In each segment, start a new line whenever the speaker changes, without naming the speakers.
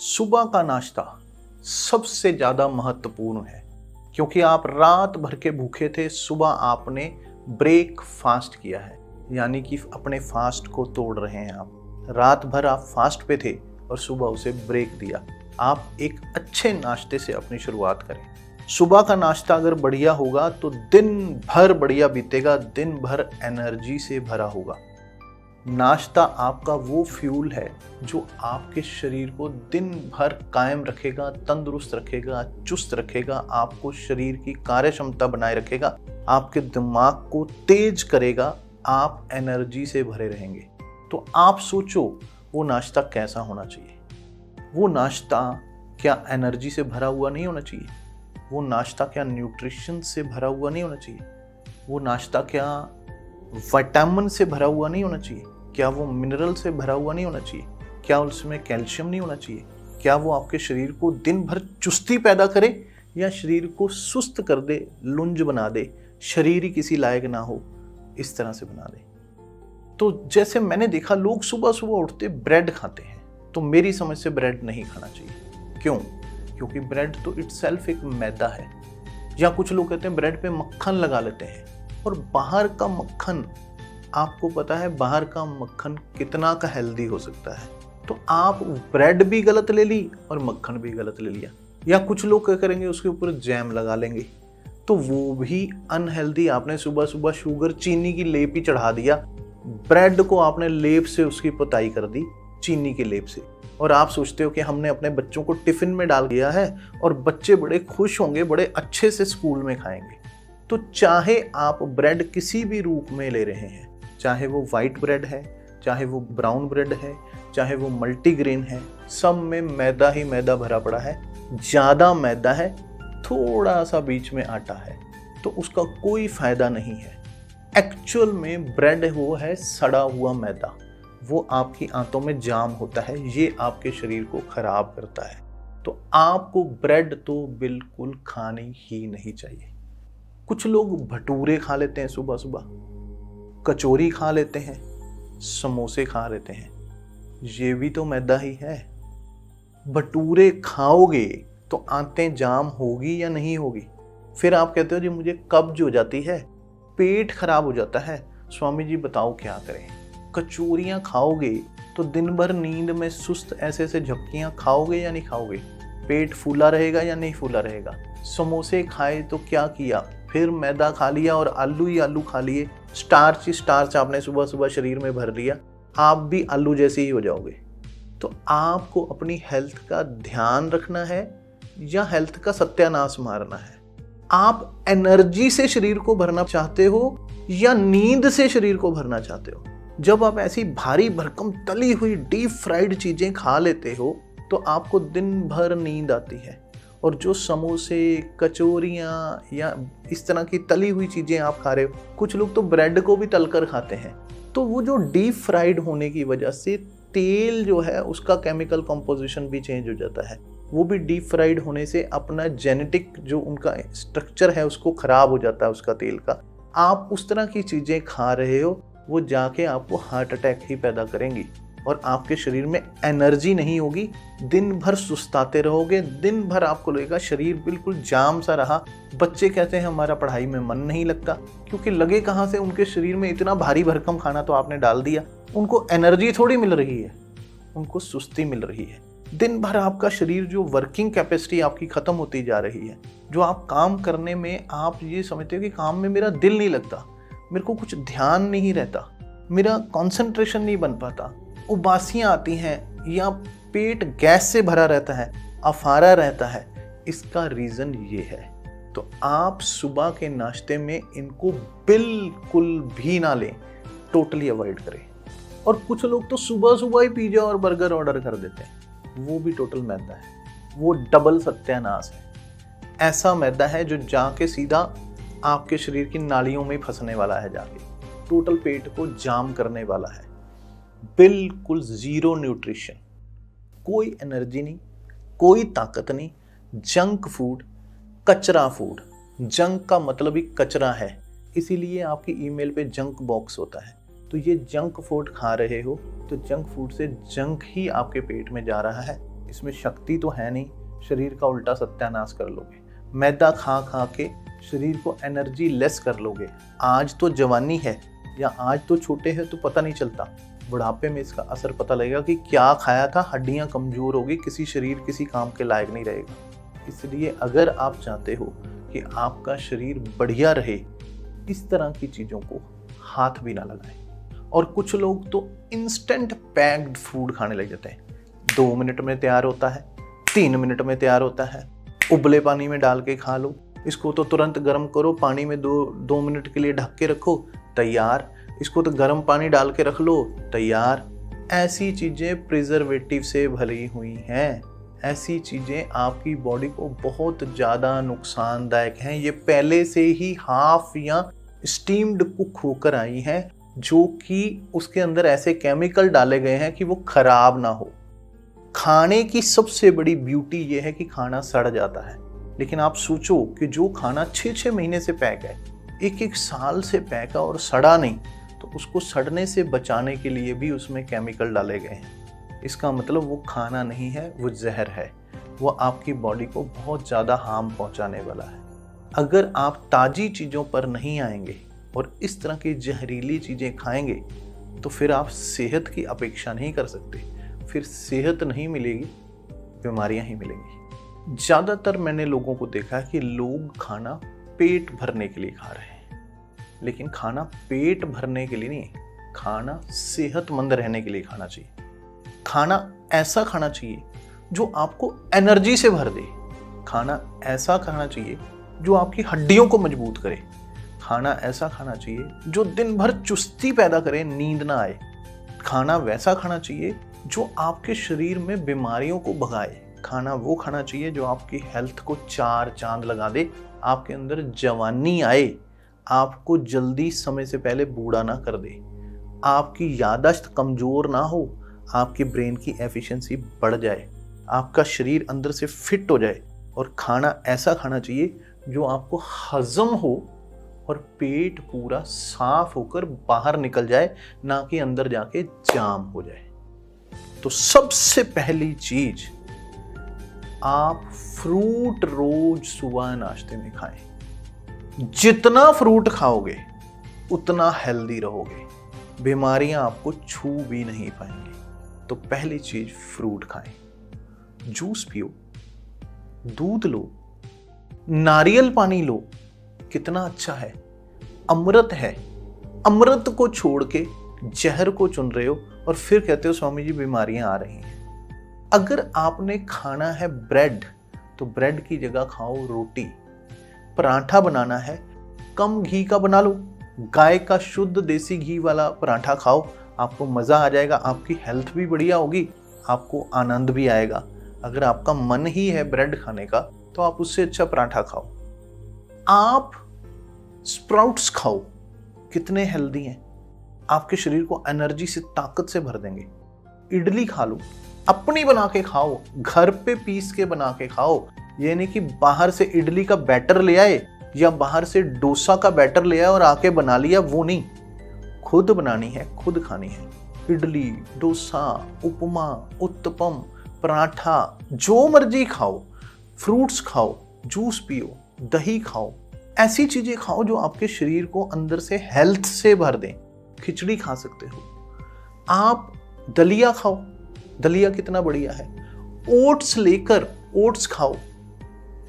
सुबह का नाश्ता सबसे ज़्यादा महत्वपूर्ण है क्योंकि आप रात भर के भूखे थे। सुबह आपने ब्रेक फास्ट किया है, यानी कि अपने फास्ट को तोड़ रहे हैं। आप रात भर आप फास्ट पे थे और सुबह उसे ब्रेक दिया। आप एक अच्छे नाश्ते से अपनी शुरुआत करें। सुबह का नाश्ता अगर बढ़िया होगा तो दिन भर बढ़िया बीतेगा, दिन भर एनर्जी से भरा होगा। नाश्ता आपका वो फ्यूल है जो आपके शरीर को दिन भर कायम रखेगा, तंदुरुस्त रखेगा, चुस्त रखेगा, आपको शरीर की कार्य क्षमता बनाए रखेगा, आपके दिमाग को तेज करेगा, आप एनर्जी से भरे रहेंगे। तो आप सोचो वो नाश्ता कैसा होना चाहिए। वो नाश्ता क्या एनर्जी से भरा हुआ नहीं होना चाहिए? वो नाश्ता क्या न्यूट्रिशन से भरा हुआ नहीं होना चाहिए? वो नाश्ता क्या विटामिन से भरा हुआ नहीं होना चाहिए? क्या वो मिनरल से भरा हुआ नहीं होना चाहिए? क्या उसमें कैल्शियम नहीं होना चाहिए? क्या वो आपके शरीर को दिन भर चुस्ती पैदा करे या शरीर को सुस्त कर दे, लुंज बना दे, शरीर ही किसी लायक ना हो, इस तरह से बना दे? तो जैसे मैंने देखा लोग सुबह सुबह उठते ब्रेड खाते हैं, तो मेरी समझ से ब्रेड नहीं खाना चाहिए। क्यों? क्योंकि ब्रेड तो इटसेल्फ एक मैदा है। या कुछ लोग कहते हैं ब्रेड पे मक्खन लगा लेते हैं, और बाहर का मक्खन, आपको पता है बाहर का मक्खन कितना का हेल्दी हो सकता है। तो आप ब्रेड भी गलत ले ली और मक्खन भी गलत ले लिया। या कुछ लोग क्या करेंगे, उसके ऊपर जैम लगा लेंगे, तो वो भी अनहेल्दी। आपने सुबह सुबह शुगर, चीनी की लेप ही चढ़ा दिया। ब्रेड को आपने लेप से उसकी पुताई कर दी, चीनी के लेप से। और आप सोचते हो कि हमने अपने बच्चों को टिफिन में डाल दिया है और बच्चे बड़े खुश होंगे, बड़े अच्छे से स्कूल में खाएंगे। तो चाहे आप ब्रेड किसी भी रूप में ले रहे हैं, चाहे वो वाइट ब्रेड है, चाहे वो ब्राउन ब्रेड है, चाहे वो मल्टीग्रेन है, सब में मैदा ही मैदा भरा पड़ा है। ज़्यादा मैदा है, थोड़ा सा बीच में आटा है, तो उसका कोई फायदा नहीं है। एक्चुअल में ब्रेड वो है सड़ा हुआ मैदा, वो आपकी आंतों में जाम होता है, ये आपके शरीर को खराब करता है। तो आपको ब्रेड तो बिल्कुल खानी ही नहीं चाहिए। कुछ लोग भटूरे खा लेते हैं सुबह सुबह, कचौरी खा लेते हैं, समोसे खा लेते हैं, ये भी तो मैदा ही है। भटूरे खाओगे तो आंतें जाम होगी या नहीं होगी? फिर आप कहते हो जी मुझे कब्ज हो जाती है, पेट खराब हो जाता है। स्वामी जी बताओ क्या करें? कचौरियाँ खाओगे तो दिन भर नींद में सुस्त ऐसे ऐसे झपकियाँ खाओगे या नहीं खाओगे? पेट फूला रहेगा या नहीं फूला रहेगा? समोसे खाए तो क्या किया? फिर मैदा खा लिया और आलू ही आलू खा लिए, स्टार्च ही स्टार्च आपने सुबह सुबह शरीर में भर लिया, आप भी आलू जैसे ही हो जाओगे। तो आपको अपनी हेल्थ का ध्यान रखना है या हेल्थ का सत्यानाश मारना है? आप एनर्जी से शरीर को भरना चाहते हो या नींद से शरीर को भरना चाहते हो? जब आप ऐसी भारी भरकम तली हुई डीप फ्राइड चीजें खा लेते हो तो आपको दिन भर नींद आती है। और जो समोसे, कचौरियाँ या इस तरह की तली हुई चीज़ें आप खा रहे हो, कुछ लोग तो ब्रेड को भी तलकर खाते हैं, तो वो जो डीप फ्राइड होने की वजह से तेल जो है उसका केमिकल कंपोजिशन भी चेंज हो जाता है। वो भी डीप फ्राइड होने से अपना जेनेटिक जो उनका स्ट्रक्चर है उसको खराब हो जाता है उसका तेल का। आप उस तरह की चीज़ें खा रहे हो, वो जाके आपको हार्ट अटैक ही पैदा करेंगी और आपके शरीर में एनर्जी नहीं होगी। दिन भर सुस्ताते रहोगे, दिन भर आपको लगेगा शरीर बिल्कुल जाम सा रहा। बच्चे कहते हैं हमारा पढ़ाई में मन नहीं लगता, क्योंकि लगे कहाँ से, उनके शरीर में इतना भारी भरकम खाना तो आपने डाल दिया। उनको एनर्जी थोड़ी मिल रही है, उनको सुस्ती मिल रही है। दिन भर आपका शरीर, जो वर्किंग कैपेसिटी आपकी ख़त्म होती जा रही है, जो आप काम करने में आप ये समझते हो कि काम में मेरा दिल नहीं लगता, मेरे को कुछ ध्यान नहीं रहता, मेरा कंसंट्रेशन नहीं बन पाता, उबासियाँ आती हैं या पेट गैस से भरा रहता है, अफारा रहता है, इसका रीज़न ये है। तो आप सुबह के नाश्ते में इनको बिल्कुल भी ना लें, टोटली अवॉइड करें। और कुछ लोग तो सुबह सुबह ही पिज़्ज़ा और बर्गर ऑर्डर कर देते हैं, वो भी टोटल मैदा है, वो डबल सत्यानाश है। ऐसा मैदा है जो जाके सीधा आपके शरीर की नालियों में फंसने वाला है, जाके टोटल पेट को जाम करने वाला है। बिल्कुल जीरो न्यूट्रिशन, कोई एनर्जी नहीं, कोई ताकत नहीं। जंक फूड, कचरा फूड, जंक का मतलब ही कचरा है, इसीलिए आपकी ईमेल पे जंक बॉक्स होता है। तो ये जंक फूड खा रहे हो तो जंक फूड से जंक ही आपके पेट में जा रहा है, इसमें शक्ति तो है नहीं, शरीर का उल्टा सत्यानाश कर लोगे। मैदा खा खा के शरीर को एनर्जी लेस कर लोगे। आज तो जवानी है या आज तो छोटे हैं तो पता नहीं चलता, बुढ़ापे में इसका असर पता लगेगा कि क्या खाया था, हड्डियां कमजोर होगी, किसी शरीर किसी काम के लायक नहीं रहेगा। इसलिए अगर आप चाहते हो कि आपका शरीर बढ़िया रहे, इस तरह की चीज़ों को हाथ भी ना लगाएं। और कुछ लोग तो इंस्टेंट पैक्ड फूड खाने लग जाते हैं। 2 मिनट में तैयार होता है, 3 मिनट में तैयार होता है, उबले पानी में डाल के खा लो, इसको तो तुरंत गर्म करो, पानी में 2 मिनट के लिए ढक के रखो, तैयार। इसको तो गर्म पानी डाल के रख लो, तैयार। ऐसी चीज़ें प्रिजर्वेटिव से भरी हुई हैं। ऐसी चीज़ें आपकी बॉडी को बहुत ज़्यादा नुकसानदायक हैं। ये पहले से ही हाफ या स्टीम्ड कुक होकर आई हैं, जो कि उसके अंदर ऐसे केमिकल डाले गए हैं कि वो खराब ना हो। खाने की सबसे बड़ी ब्यूटी ये है कि खाना सड़ जाता है, लेकिन आप सोचो कि जो खाना 6-6 महीने से पैक है, 1-1 साल से पैक है और सड़ा नहीं, तो उसको सड़ने से बचाने के लिए भी उसमें केमिकल डाले गए हैं। इसका मतलब वो खाना नहीं है, वो जहर है। वो आपकी बॉडी को बहुत ज़्यादा हार्म पहुंचाने वाला है। अगर आप ताज़ी चीज़ों पर नहीं आएंगे और इस तरह की जहरीली चीज़ें खाएंगे, तो फिर आप सेहत की अपेक्षा नहीं कर सकते। फिर सेहत नहीं मिलेगी, बीमारियां ही मिलेंगी। ज़्यादातर मैंने लोगों को देखा है कि लोग खाना पेट भरने के लिए खा रहे हैं, लेकिन खाना पेट भरने के लिए नहीं, खाना सेहतमंद रहने के लिए खाना चाहिए। खाना ऐसा खाना चाहिए जो आपको एनर्जी से भर दे। खाना ऐसा खाना चाहिए जो आपकी हड्डियों को मजबूत करे। खाना ऐसा खाना चाहिए जो दिन भर चुस्ती पैदा करे, नींद ना आए। खाना वैसा खाना चाहिए जो आपके शरीर में बीमारियों को भगाए। खाना वो खाना चाहिए जो आपकी हेल्थ को 4 चांद लगा दे, आपके अंदर जवानी आए, आपको जल्दी समय से पहले बूढ़ा ना कर दे, आपकी याददाश्त कमज़ोर ना हो, आपकी ब्रेन की एफिशिएंसी बढ़ जाए, आपका शरीर अंदर से फिट हो जाए। और खाना ऐसा खाना चाहिए जो आपको हजम हो और पेट पूरा साफ होकर बाहर निकल जाए, ना कि अंदर जाके जाम हो जाए। तो सबसे पहली चीज, आप फ्रूट रोज सुबह नाश्ते में खाएं। जितना फ्रूट खाओगे उतना हेल्दी रहोगे, बीमारियां आपको छू भी नहीं पाएंगी। तो पहली चीज, फ्रूट खाएं, जूस पियो, दूध लो, नारियल पानी लो। कितना अच्छा है, अमृत है। अमृत को छोड़ के जहर को चुन रहे हो और फिर कहते हो स्वामी जी बीमारियां आ रही हैं। अगर आपने खाना है ब्रेड, तो ब्रेड की जगह खाओ रोटी। पराठा बनाना है, कम घी का बना लो, गाय का शुद्ध देसी घी वाला पराठा खाओ, आपको मज़ा आ जाएगा, आपकी हेल्थ भी बढ़िया होगी, आपको आनंद भी आएगा। अगर आपका मन ही है ब्रेड खाने का, तो आप उससे अच्छा पराठा खाओ। आप स्प्राउट्स खाओ, कितने हेल्दी हैं, आपके शरीर को एनर्जी से, ताकत से भर देंगे। इडली खा लो, अपनी बना के खाओ, घर पे पीस के बना के खाओ। ये नहीं कि बाहर से इडली का बैटर ले आए या बाहर से डोसा का बैटर ले आए और आके बना लिया, वो नहीं। खुद बनानी है, खुद खानी है। इडली, डोसा, उपमा, उत्तपम, पराठा, जो मर्जी खाओ। फ्रूट्स खाओ, जूस पियो, दही खाओ। ऐसी चीजें खाओ जो आपके शरीर को अंदर से हेल्थ से भर दें। खिचड़ी खा सकते हो आप, दलिया खाओ, दलिया कितना बढ़िया है। ओट्स लेकर ओट्स खाओ,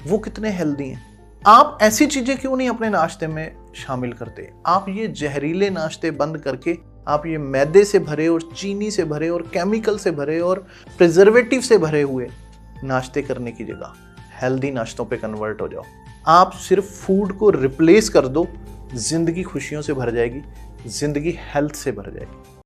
वो कितने हेल्दी हैं। आप ऐसी चीजें क्यों नहीं अपने नाश्ते में शामिल करते? आप ये जहरीले नाश्ते बंद करके, आप ये मैदे से भरे और चीनी से भरे और केमिकल से भरे और प्रिजर्वेटिव से भरे हुए नाश्ते करने की जगह हेल्दी नाश्तों पे कन्वर्ट हो जाओ। आप सिर्फ फूड को रिप्लेस कर दो, जिंदगी खुशियों से भर जाएगी, जिंदगी हेल्थ से भर जाएगी।